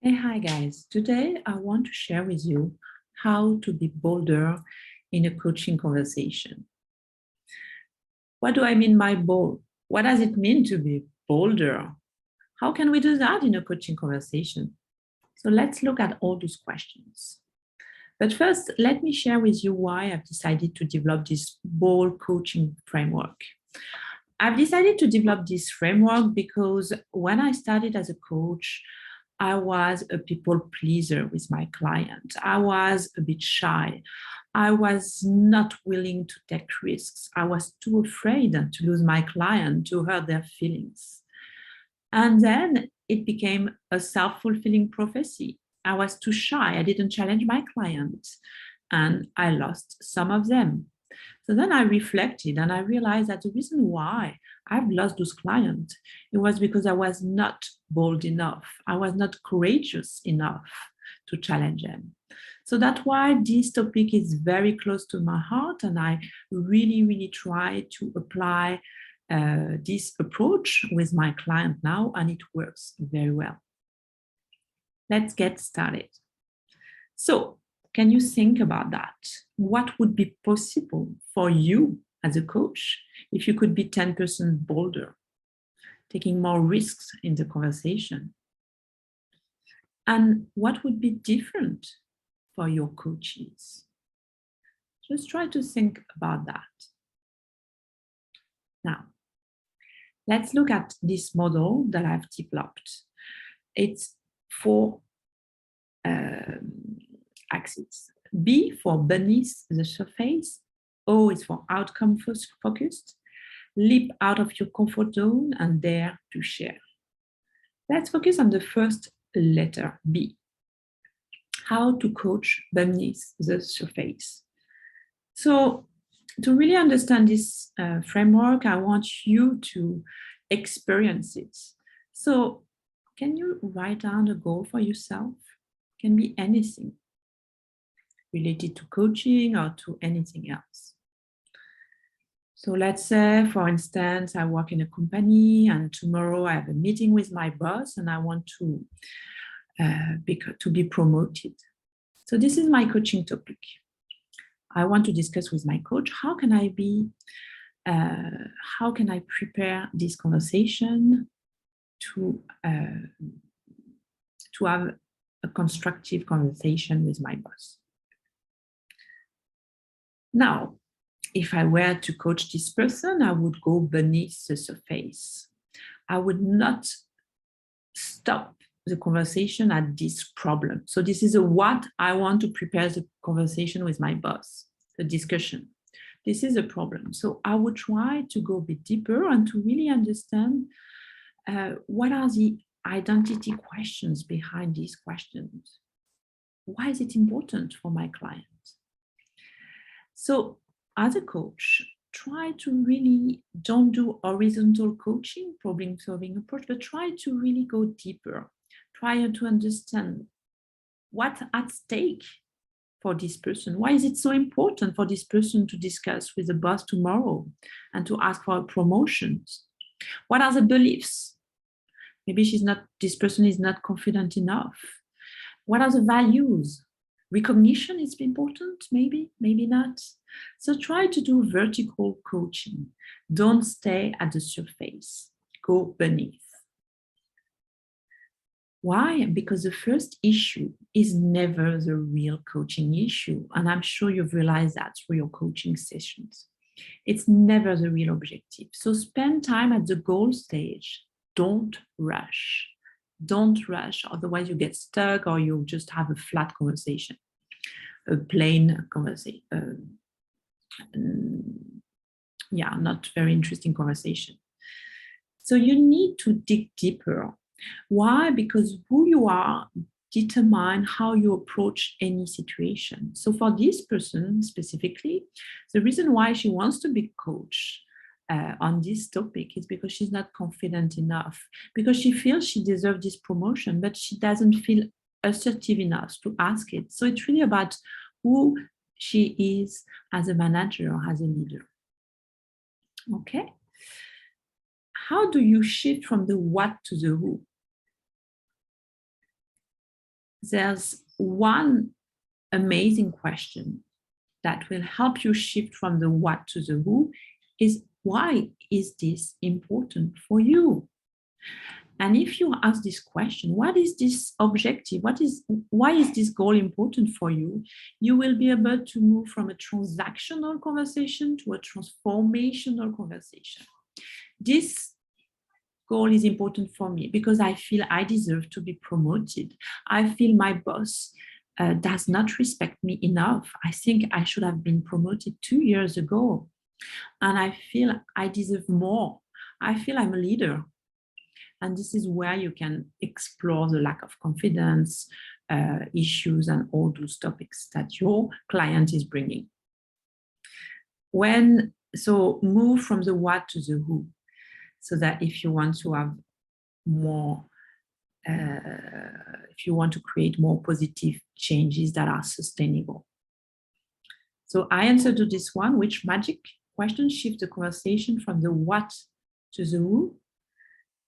Hey, hi guys. Today I want to share with you how to be bolder in a coaching conversation. What do I mean by bold? What does it mean to be bolder? How can we do that in a coaching conversation? So let's look at all those questions. But first, let me share with you why I've decided to develop this bold coaching framework. I've decided to develop this framework because when I started as a coach, I was a people pleaser with my client. I was a bit shy. I was not willing to take risks. I was too afraid to lose my client, to hurt their feelings. And then it became a self-fulfilling prophecy. I was too shy. I didn't challenge my client, and I lost some of them. So then I reflected and I realized that the reason why I've lost those clients, it was because I was not bold enough. I was not courageous enough to challenge them. So that's why this topic is very close to my heart, and I really try to apply this approach with my client now, and it works very well. Let's get started. So, can you think about that? What would be possible for you as a coach if you could be 10% bolder, taking more risks in the conversation? And what would be different for your coaches? Just try to think about that. Now, let's look at this model that I've developed. It's four axes. B for beneath the surface. O is for outcome focused. Leap out of your comfort zone and dare to share. Let's focus on the first letter, B. How to coach beneath the surface. So to really understand this framework, I want you to experience it. So can you write down a goal for yourself? It can be anything related to coaching or to anything else. So let's say, for instance, I work in a company and tomorrow I have a meeting with my boss and I want to be promoted. So this is my coaching topic. I want to discuss with my coach, how can I prepare this conversation to have a constructive conversation with my boss. Now, if I were to coach this person, I would go beneath the surface. I would not stop the conversation at this problem. So this is what I want to prepare the conversation with my boss, the discussion. This is a problem. So I would try to go a bit deeper and to really understand what are the identity questions behind these questions. Why is it important for my client? So as a coach, try to really don't do horizontal coaching, problem-solving approach, but try to really go deeper. Try to understand what's at stake for this person. Why is it so important for this person to discuss with the boss tomorrow and to ask for promotions? What are the beliefs? Maybe this person is not confident enough. What are the values? Recognition is important, maybe not. So try to do vertical coaching. Don't stay at the surface. Go beneath. Why? Because the first issue is never the real coaching issue. And I'm sure you've realized that through your coaching sessions. It's never the real objective. So spend time at the goal stage. Don't rush. Don't rush, otherwise you get stuck or you just have a flat conversation, a plain conversation. Not very interesting conversation. So you need to dig deeper. Why? Because who you are determines how you approach any situation. So for this person specifically, the reason why she wants to be coached on this topic is because she's not confident enough, because she feels she deserves this promotion, but she doesn't feel assertive enough to ask it. So it's really about who she is as a manager or as a leader. Okay. How do you shift from the what to the who? there's one amazing question that will help you shift from the what to the who is, why is this important for you? And if you ask this question, what is this objective? Why is this goal important for you? You will be able to move from a transactional conversation to a transformational conversation. This goal is important for me because I feel I deserve to be promoted. I feel my boss does not respect me enough. I think I should have been promoted 2 years ago. And I feel I deserve more. I feel I'm a leader. And this is where you can explore the lack of confidence issues and all those topics that your client is bringing. So move from the what to the who, so that if you want to have more, if you want to create more positive changes that are sustainable. So I answered to this one, which magic question shifts the conversation from the what to the who.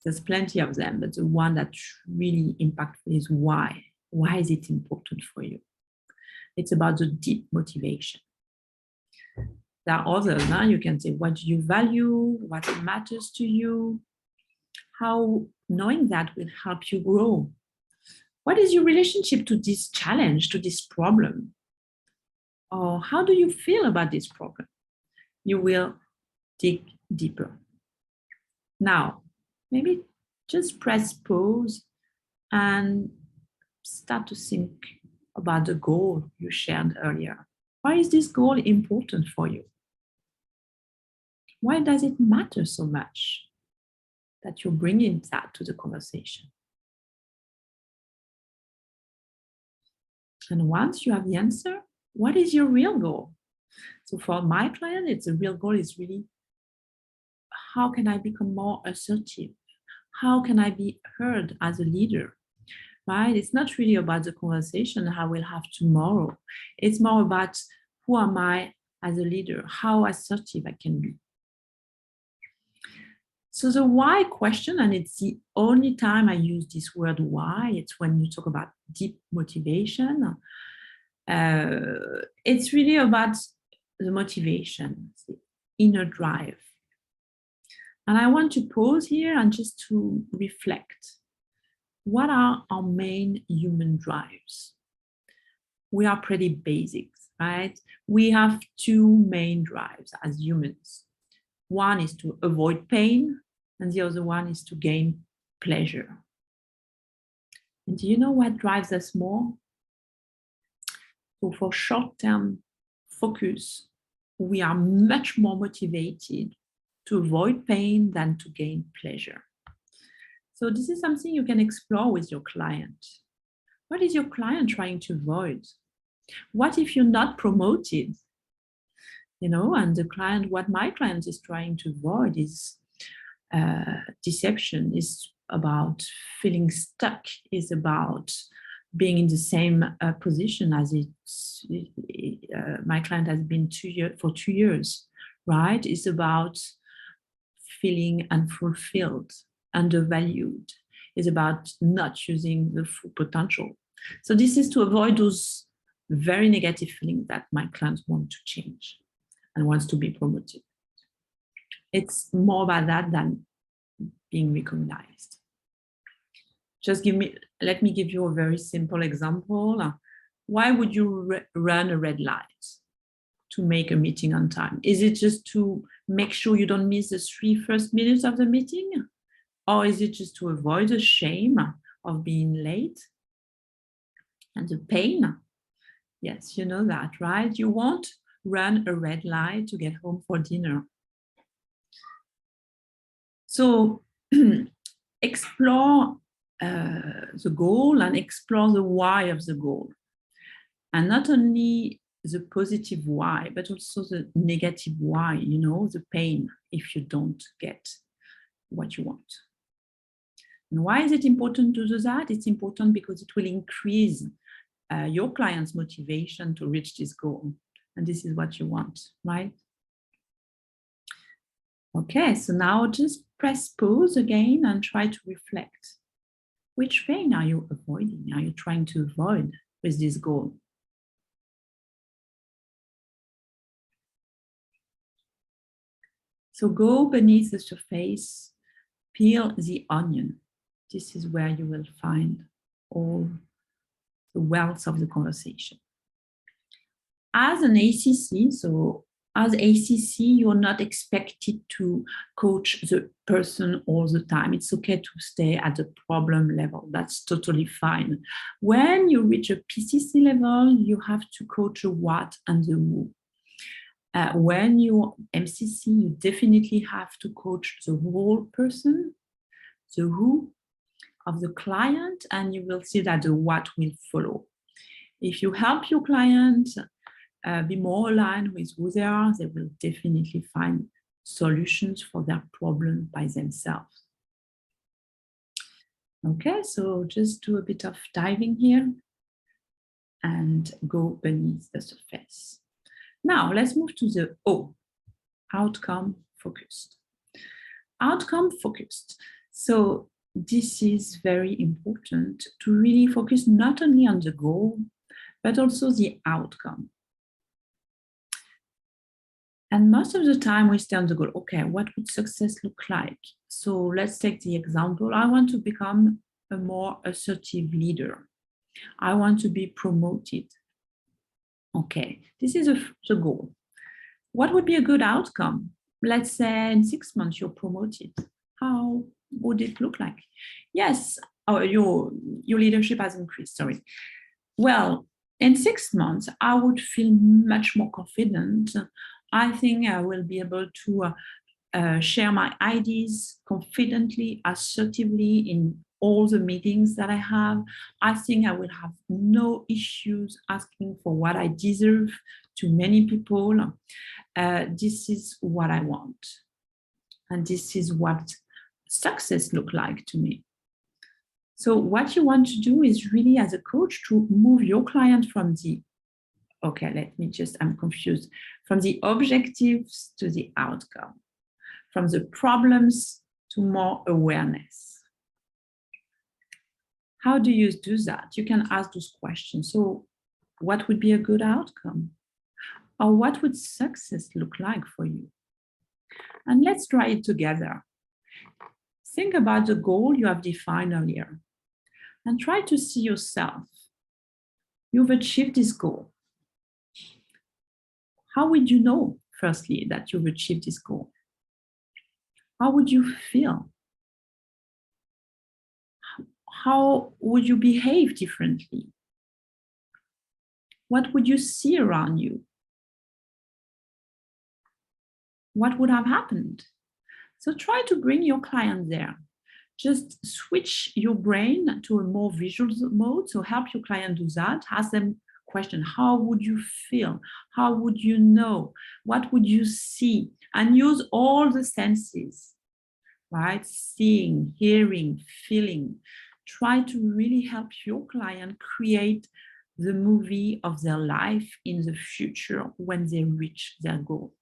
There's plenty of them, but the one that's really impactful is why. Why is it important for you? It's about the deep motivation. There are others. Now you can say, what do you value? What matters to you? How knowing that will help you grow. What is your relationship to this challenge, to this problem? Or how do you feel about this problem? You will dig deeper. Now, maybe just press pause and start to think about the goal you shared earlier. Why is this goal important for you? Why does it matter so much that you're bringing that to the conversation? And once you have the answer, what is your real goal? So for my client, it's a real goal is really, how can I become more assertive? How can I be heard as a leader? Right? It's not really about the conversation I will have tomorrow. It's more about who am I as a leader? How assertive I can be. So the why question, and it's the only time I use this word why, it's when you talk about deep motivation. It's really about the motivation, the inner drive. And I want to pause here and just to reflect. What are our main human drives? We are pretty basic, right? We have two main drives as humans. One is to avoid pain, and the other one is to gain pleasure. And do you know what drives us more? So for short-term focus, we are much more motivated to avoid pain than to gain pleasure. So this is something you can explore with your client. What is your client trying to avoid? What if you're not promoted? You know, and the client, what my client is trying to avoid is deception, is about feeling stuck, is about being in the same position as my client has been for 2 years, right? It's about feeling unfulfilled, undervalued. It's about not using the full potential. So this is to avoid those very negative feelings that my clients want to change and wants to be promoted. It's more about that than being recognized. Let me give you a very simple example. Why would you run a red light? To make a meeting on time? Is it just to make sure you don't miss the 3 first minutes of the meeting? Or is it just to avoid the shame of being late and the pain? Yes, you know that, right? You won't run a red light to get home for dinner. So explore the goal and explore the why of the goal. And not only the positive why, but also the negative why, you know, the pain if you don't get what you want. And why is it important to do that? It's important because it will increase your client's motivation to reach this goal. And this is what you want, right? Okay, so now just press pause again and try to reflect. Which pain are you avoiding? Are you trying to avoid with this goal? So go beneath the surface, peel the onion. This is where you will find all the wealth of the conversation. As an ACC, so as ACC, you're not expected to coach the person all the time. It's okay to stay at the problem level. That's totally fine. When you reach a PCC level, you have to coach the what and the who. When you're MCC, you definitely have to coach the whole person, the who of the client, and you will see that the what will follow. If you help your client be more aligned with who they are, they will definitely find solutions for their problem by themselves. Okay, so just do a bit of diving here and go beneath the surface. Now let's move to the O, outcome focused. Outcome focused. So this is very important to really focus not only on the goal, but also the outcome. And most of the time we stay on the goal. Okay, what would success look like? So let's take the example. I want to become a more assertive leader. I want to be promoted. Okay, this is the goal. What would be a good outcome? Let's say in 6 months you're promoted. How would it look like? Yes, your leadership has increased, sorry. Well, in 6 months, I would feel much more confident. I think I will be able to share my ideas confidently, assertively in all the meetings that I have. I think I will have no issues asking for what I deserve to many people. This is what I want. And this is what success looks like to me. So what you want to do is really, as a coach, to move your client from the, I'm confused, from the objectives to the outcome, from the problems to more awareness. How do you do that? You can ask those questions. So what would be a good outcome? Or what would success look like for you? And let's try it together. Think about the goal you have defined earlier and try to see yourself. You've achieved this goal. How would you know, firstly, that you've achieved this goal? How would you feel? How would you behave differently? What would you see around you? What would have happened? So try to bring your client there. Just switch your brain to a more visual mode. So help your client do that. Ask them question, how would you feel? How would you know? What would you see? And use all the senses, right? Seeing, hearing, feeling. Try to really help your client create the movie of their life in the future when they reach their goal.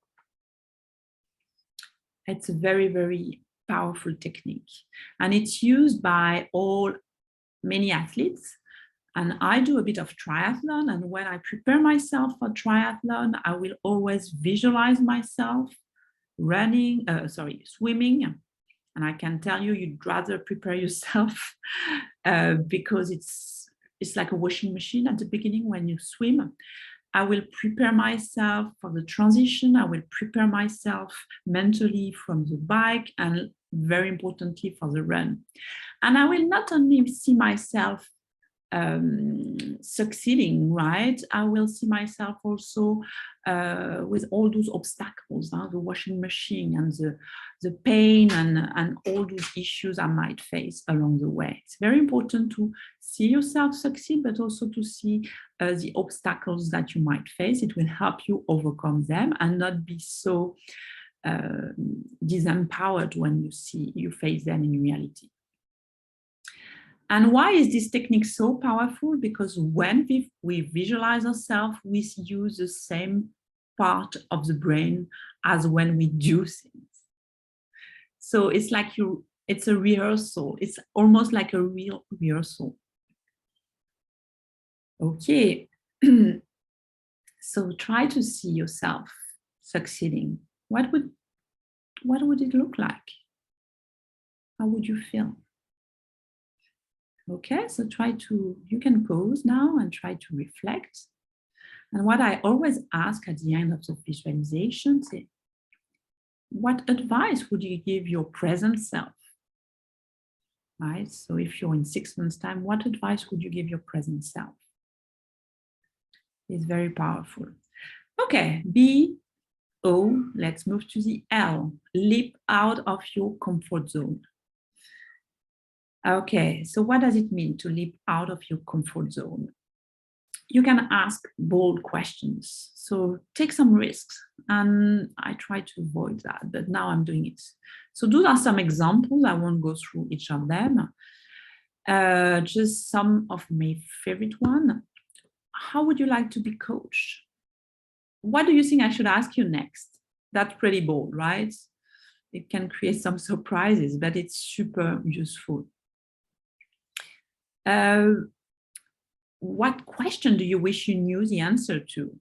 It's a very, very powerful technique. And it's used by many athletes. And I do a bit of triathlon. And when I prepare myself for triathlon, I will always visualize myself swimming. And I can tell you, you'd rather prepare yourself because it's like a washing machine at the beginning when you swim. I will prepare myself for the transition. I will prepare myself mentally from the bike and very importantly for the run. And I will not only see myself succeeding, right? I will see myself also with all those obstacles, the washing machine and the pain and all those issues I might face along the way. It's very important to see yourself succeed, but also to see the obstacles that you might face. It will help you overcome them and not be so disempowered when you face them in reality. And why is this technique so powerful? Because when we visualize ourselves, we use the same part of the brain as when we do things. So it's like you It's a rehearsal. It's almost like a real rehearsal. Okay. So try to see yourself succeeding. What would it look like? How would you feel? Okay, so you can pause now and try to reflect. And what I always ask at the end of the visualization is, what advice would you give your present self? Right? So if you're in 6 months' time, what advice would you give your present self? It's very powerful. Okay, B, O, let's move to the L. Leap out of your comfort zone. Okay, so what does it mean to leap out of your comfort zone? You can ask bold questions. So take some risks. And I try to avoid that, but now I'm doing it. So those are some examples. I won't go through each of them. Just some of my favorite one. How would you like to be coached? What do you think I should ask you next? That's pretty bold, right? It can create some surprises, but it's super useful. What question do you wish you knew the answer to?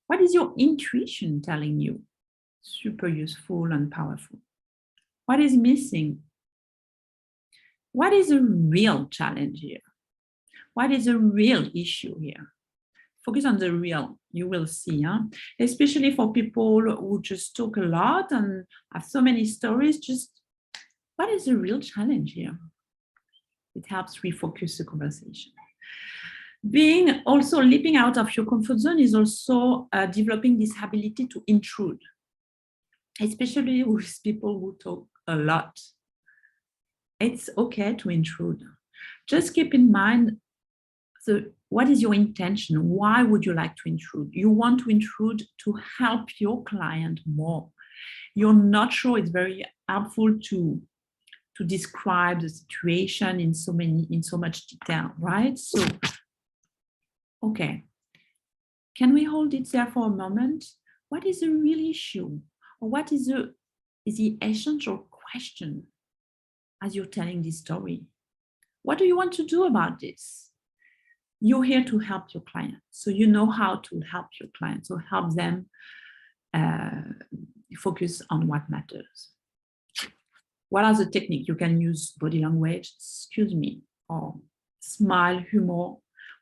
What is your intuition telling you? Super useful and powerful. What is missing? What is a real challenge here? What is a real issue here? Focus on the real, you will see, huh? Especially for people who just talk a lot and have so many stories, just what is the real challenge here? It helps refocus the conversation. Being also leaping out of your comfort zone is also developing this ability to intrude, especially with people who talk a lot. It's okay to intrude. Just keep in mind, what is your intention? Why would you like to intrude? You want to intrude to help your client more. You're not sure it's very helpful to describe the situation in so much detail, right? So, okay. Can we hold it there for a moment? What is the real issue? Or what is the essential question as you're telling this story? What do you want to do about this? You're here to help your client. So you know how to help your client. So help them focus on what matters. What are the techniques? You can use body language, excuse me, or smile, humor.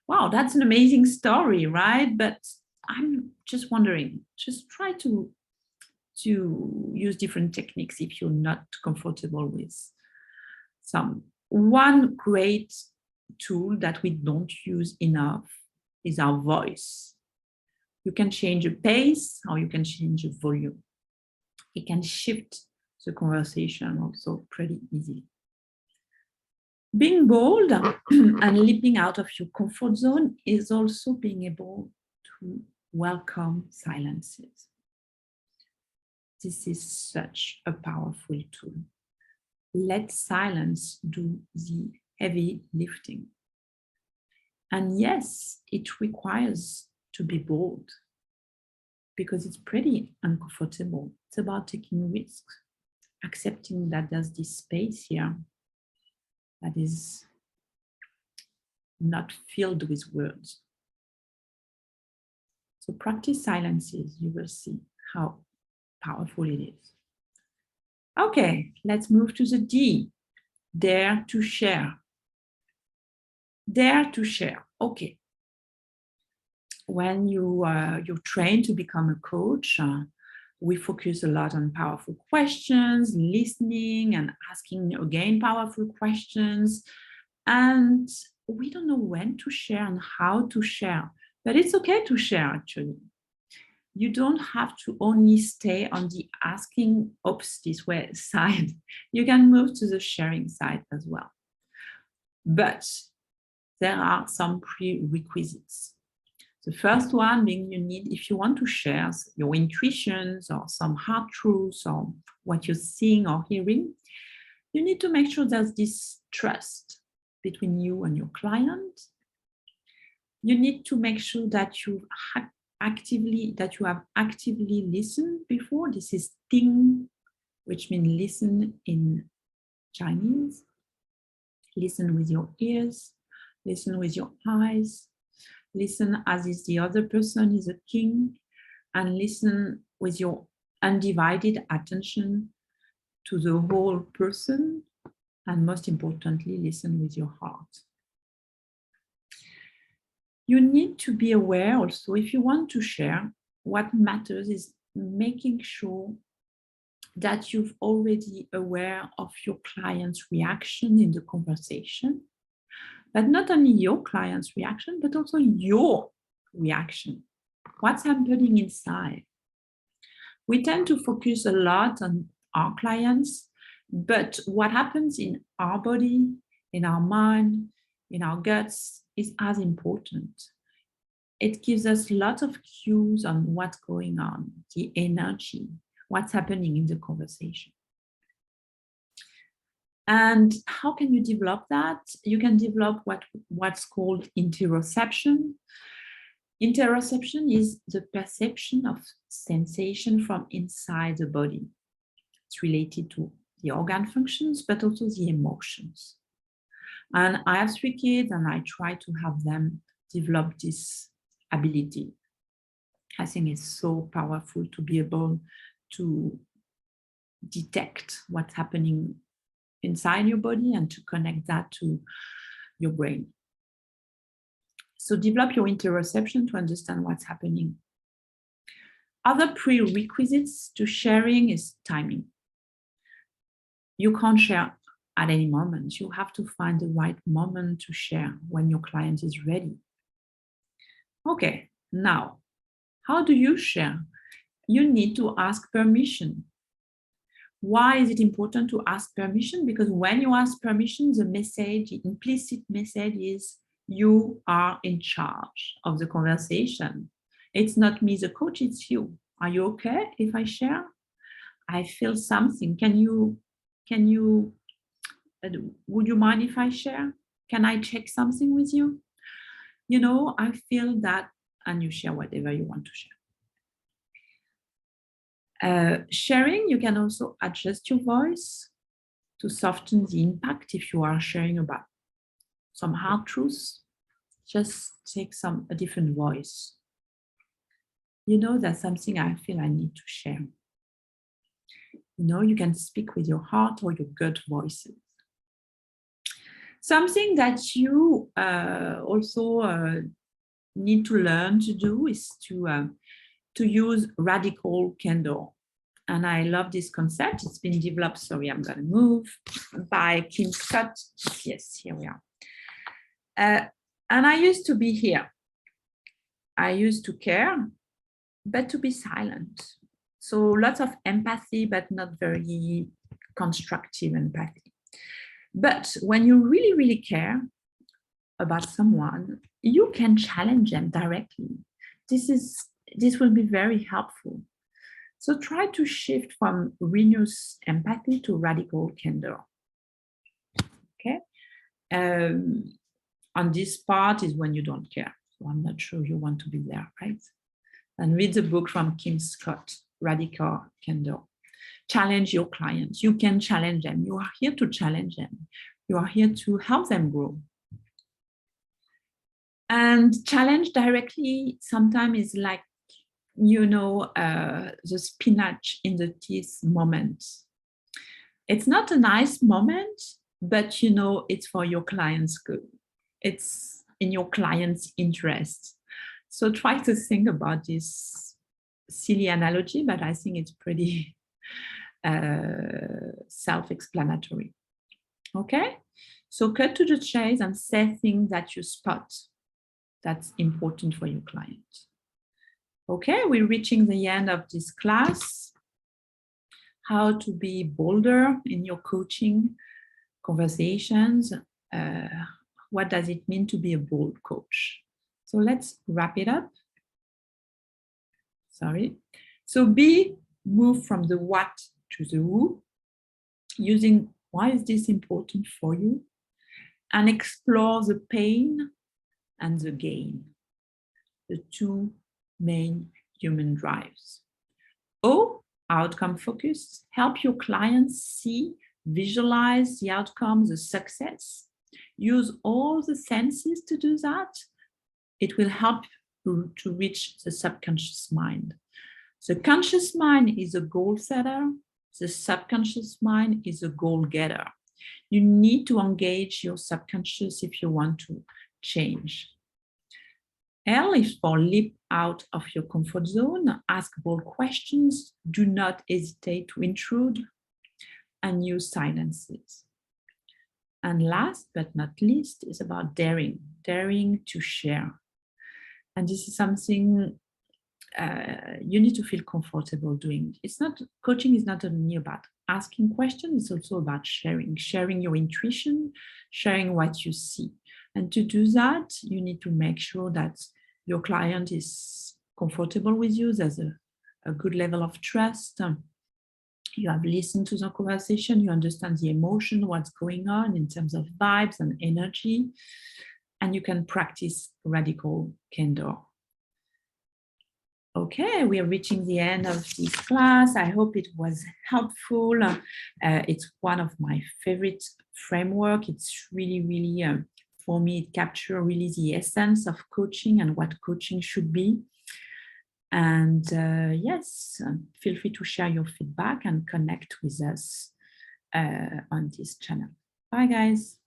Wow, that's an amazing story, right? But I'm just wondering, just try to use different techniques if you're not comfortable with some. One great tool that we don't use enough is our voice. You can change the pace or you can change the volume. It can shift the conversation also pretty easily. Being bold and leaping out of your comfort zone is also being able to welcome silences. This is such a powerful tool. Let silence do the heavy lifting. And yes, it requires to be bold because it's pretty uncomfortable. It's about taking risks, accepting that there's this space here that is not filled with words. So practice silences, you will see how powerful it is. Okay, let's move to the D. Dare to share. Dare to share. Okay. When you're trained to become a coach, we focus a lot on powerful questions, listening and asking again powerful questions. And we don't know when to share and how to share, but it's okay to share actually. You don't have to only stay on the asking, oops, this way side. You can move to the sharing side as well. But there are some prerequisites. The first one being you need, if you want to share your intuitions or some hard truths or what you're seeing or hearing, you need to make sure there's this trust between you and your client. You need to make sure that you have actively listened before. This is thing which means listen in Chinese, listen with your ears, listen with your eyes, listen as if the other person is a king, and listen with your undivided attention to the whole person, and most importantly, listen with your heart. You need to be aware also, if you want to share, what matters is making sure that you've already aware of your client's reaction in the conversation, but not only your client's reaction, but also your reaction. What's happening inside? We tend to focus a lot on our clients, but what happens in our body, in our mind, in our guts is as important. It gives us lots of cues on what's going on, the energy, what's happening in the conversation. And how can you develop that? You can develop what's called interoception. Interoception is the perception of sensation from inside the body. It's related to the organ functions, but also the emotions. And I have 3 kids, and I try to have them develop this ability. I think it's so powerful to be able to detect what's happening inside your body and to connect that to your brain. So develop your interoception to understand what's happening. Other prerequisites to sharing is timing. You can't share at any moment. You have to find the right moment to share when your client is ready. Okay, now, how do you share? You need to ask permission. Why is it important to ask permission? Because when you ask permission, the message, the implicit message is you are in charge of the conversation. It's not me, the coach, it's you. Are you okay if I share? I feel something. Would you mind if I share? Can I check something with you? You know, I feel that, and you share whatever you want to share. Sharing, you can also adjust your voice to soften the impact if you are sharing about some hard truths. Just take a different voice. You know, that's something I feel I need to share. You know, you can speak with your heart or your gut voices. Something that you also need to learn to do is to use radical candor. And I love this concept. It's been developed, sorry, I'm going to move, by Kim Scott. Yes, here we are. And I used to be here. I used to care, but to be silent. So lots of empathy, but not very constructive empathy. But when you really, really care about someone, you can challenge them directly. This will be very helpful. So try to shift from renewed empathy to radical candor. Okay. On this part is when you don't care. So I'm not sure you want to be there, right? And read the book from Kim Scott, Radical Candor. Challenge your clients. You can challenge them. You are here to challenge them. You are here to help them grow. And challenge directly sometimes is like, you know, the spinach in the teeth moment. It's not a nice moment, but you know, it's for your client's good. It's in your client's interest. So try to think about this silly analogy, but I think it's pretty self-explanatory. Okay, so cut to the chase and say things that you spot that's important for your client. Okay, we're reaching the end of this class. How to be bolder in your coaching conversations. What does it mean to be a bold coach? So let's wrap it up. Sorry. So move from the what to the who, using why is this important for you, and explore the pain and the gain, the two main human drives. O, outcome focused. Help your clients see, visualize the outcome, the success. Use all the senses to do that. It will help you to reach the subconscious mind. The conscious mind is a goal setter. The subconscious mind is a goal getter. You need to engage your subconscious if you want to change. L is for leap out of your comfort zone, ask bold questions, do not hesitate to intrude, and use silences. And last but not least is about daring to share. And this is something you need to feel comfortable doing. Coaching is not only about asking questions, it's also about sharing your intuition, sharing what you see. And to do that, you need to make sure that your client is comfortable with you. There's a good level of trust. You have listened to the conversation, you understand the emotion, what's going on in terms of vibes and energy, and you can practice radical candor. Okay, we are reaching the end of this class. I hope it was helpful. It's one of my favorite framework. It's really, for me, it captures really the essence of coaching and what coaching should be. And yes, feel free to share your feedback and connect with us on this channel. Bye, guys.